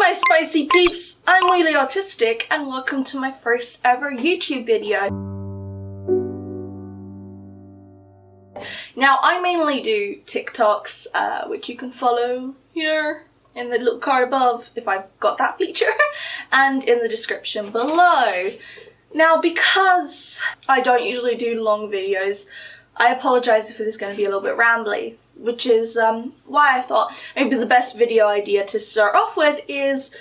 my spicy peeps, I'm really autistic and welcome to my first ever YouTube video. Now I mainly do TikToks, which you can follow here in the little card above if I've got that feature, and in the description below. Now because I don't usually do long videos, I apologise if this is going to be a little bit rambly, which is why I thought maybe the best video idea to start off with is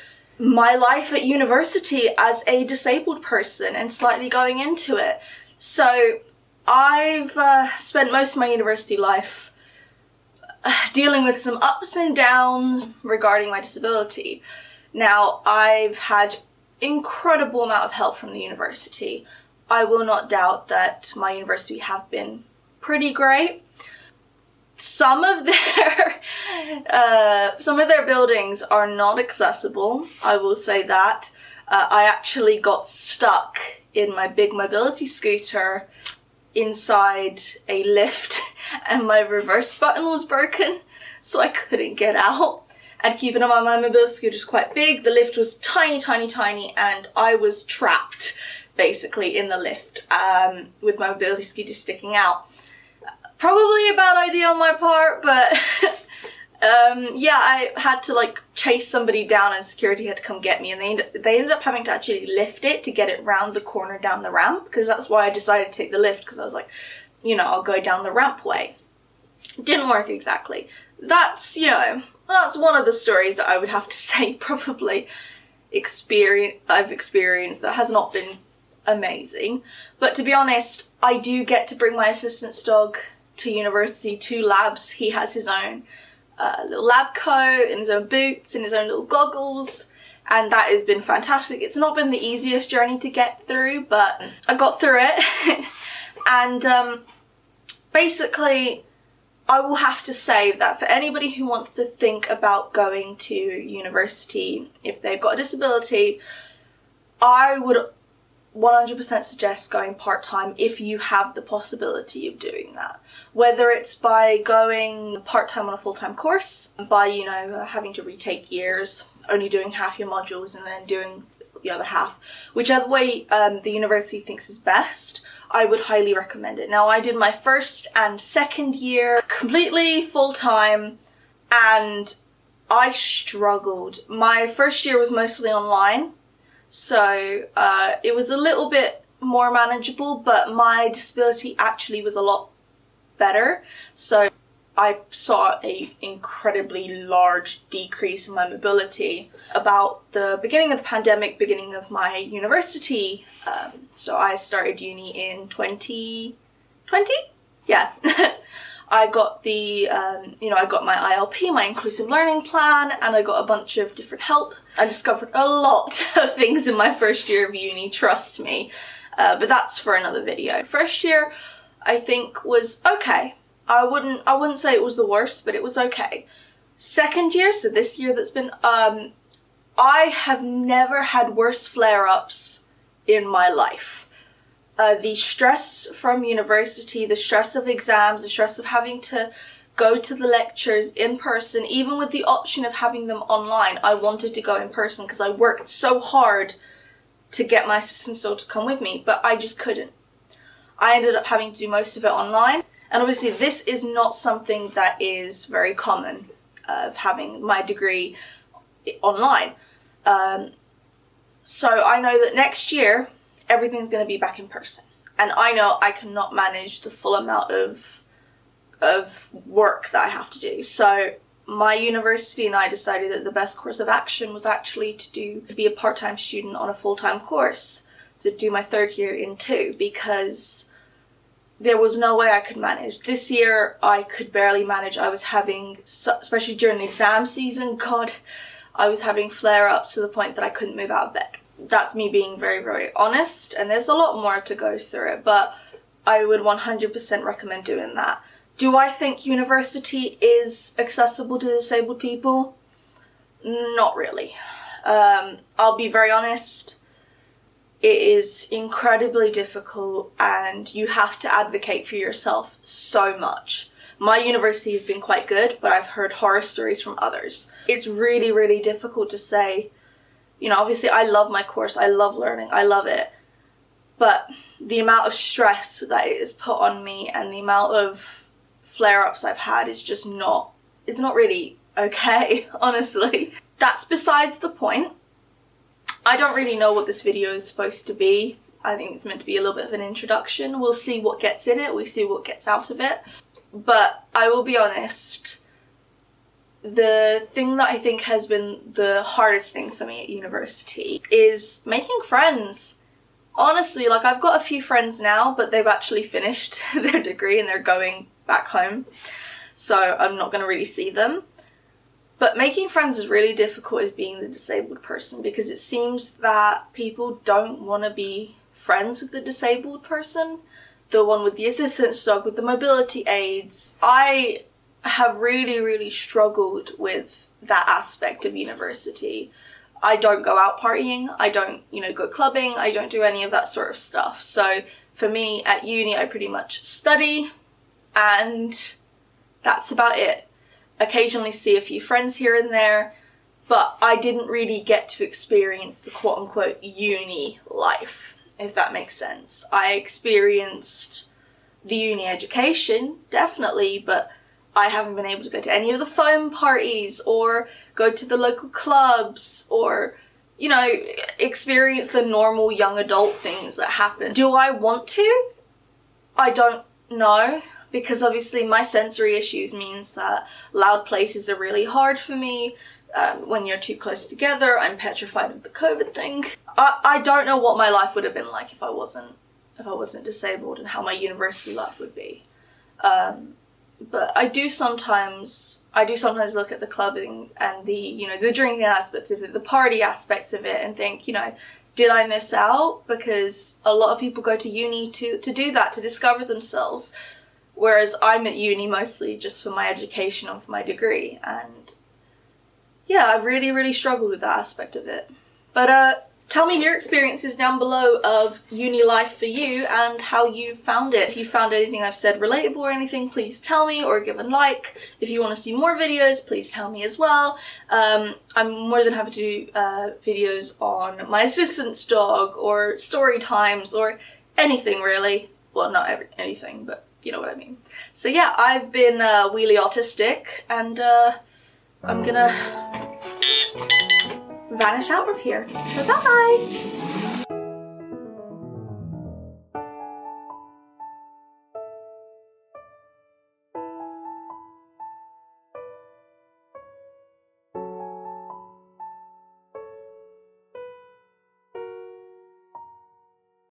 my life at university as a disabled person and slightly going into it. So I've spent most of my university life dealing with some ups and downs regarding my disability. Now I've had incredible amount of help from the university. I will not doubt that my university have been pretty great. Some of their buildings are not accessible, I will say that. I actually got stuck in my big mobility scooter inside a lift and my reverse button was broken, so I couldn't get out. And keeping in mind my mobility scooter is quite big, the lift was tiny, and I was trapped basically in the lift with my mobility scooter sticking out. Probably a bad idea on my part, but yeah, I had to like chase somebody down and security had to come get me, and they ended up having to actually lift it to get it round the corner down the ramp, because that's why I decided to take the lift, because I was like, you know, I'll go down the ramp way. Didn't work exactly. That's, you know, that's one of the stories that I would have to say probably I've experienced that has not been amazing. But to be honest, I do get to bring my assistant's dog to university, to labs. He has his own little lab coat and his own boots and his own little goggles, and that has been fantastic. It's not been the easiest journey to get through, but I got through it. And basically I will have to say that for anybody who wants to think about going to university if they've got a disability, I would 100% suggest going part-time if you have the possibility of doing that. Whether it's by going part-time on a full-time course, by, you know, having to retake years, only doing half your modules and then doing the other half, whichever way the university thinks is best, I would highly recommend it. Now I did my first and second year completely full-time and I struggled. My first year was mostly online, so it was a little bit more manageable, but my disability actually was a lot better. So I saw an incredibly large decrease in my mobility about the beginning of the pandemic, beginning of my university. So I started uni in 2020? Yeah. I got the, I got my ILP, my inclusive learning plan, and I got a bunch of different help. I discovered a lot of things in my first year of uni, trust me. But that's for another video. First year, I think, was okay. I wouldn't say it was the worst, but it was okay. Second year, so this year that's been, I have never had worse flare-ups in my life. The stress from university, the stress of exams, the stress of having to go to the lectures in person, even with the option of having them online, I wanted to go in person because I worked so hard to get my assistant dog to come with me, but I just couldn't. I ended up having to do most of it online, and obviously this is not something that is very common, of having my degree online. So I know that next year everything's going to be back in person, and I know I cannot manage the full amount of work that I have to do. So my university and I decided that the best course of action was actually to be a part-time student on a full-time course, so do my third year in 2, because there was no way I could manage. This year I could barely manage. I was having, especially during the exam season, God, I was having flare-ups to the point that I couldn't move out of bed. That's me being very, very honest, and there's a lot more to go through it, but I would 100% recommend doing that. Do I think university is accessible to disabled people? Not really. I'll be very honest. It is incredibly difficult and you have to advocate for yourself so much. My university has been quite good, but I've heard horror stories from others. It's really, really difficult to say. You know, obviously I love my course, I love learning, I love it. But the amount of stress that it has put on me and the amount of flare-ups I've had is just not, it's not really okay, honestly. That's besides the point. I don't really know what this video is supposed to be. I think it's meant to be a little bit of an introduction. We'll see what gets in it, we'll see what gets out of it. But I will be honest, the thing that I think has been the hardest thing for me at university is making friends. Honestly, like, I've got a few friends now, but they've actually finished their degree and they're going back home. So I'm not going to really see them. But making friends is really difficult as being the disabled person, because it seems that people don't want to be friends with the disabled person. The one with the assistance dog, with the mobility aids. I have really, really struggled with that aspect of university. I don't go out partying, I don't, go clubbing, I don't do any of that sort of stuff. So for me at uni, I pretty much study and that's about it. Occasionally see a few friends here and there, but I didn't really get to experience the quote-unquote uni life, if that makes sense. I experienced the uni education, definitely, but I haven't been able to go to any of the foam parties or go to the local clubs or, experience the normal young adult things that happen. Do I want to? I don't know, because obviously my sensory issues means that loud places are really hard for me. When you're too close together, I'm petrified of the COVID thing. I don't know what my life would have been like if I wasn't disabled, and how my university life would be. But I do sometimes look at the clubbing and the drinking aspects of it, the party aspects of it, and think, did I miss out? Because a lot of people go to uni to do that, to discover themselves. Whereas I'm at uni mostly just for my education and for my degree. And yeah, I've really, really struggled with that aspect of it. But tell me your experiences down below of uni life for you and how you found it. If you found anything I've said relatable or anything, please tell me, or give a like. If you want to see more videos, please tell me as well. I'm more than happy to do videos on my assistance dog or story times or anything really. Well, not anything, but you know what I mean. So yeah, I've been Wheelie Autistic, and I'm gonna vanish out of here. Bye-bye!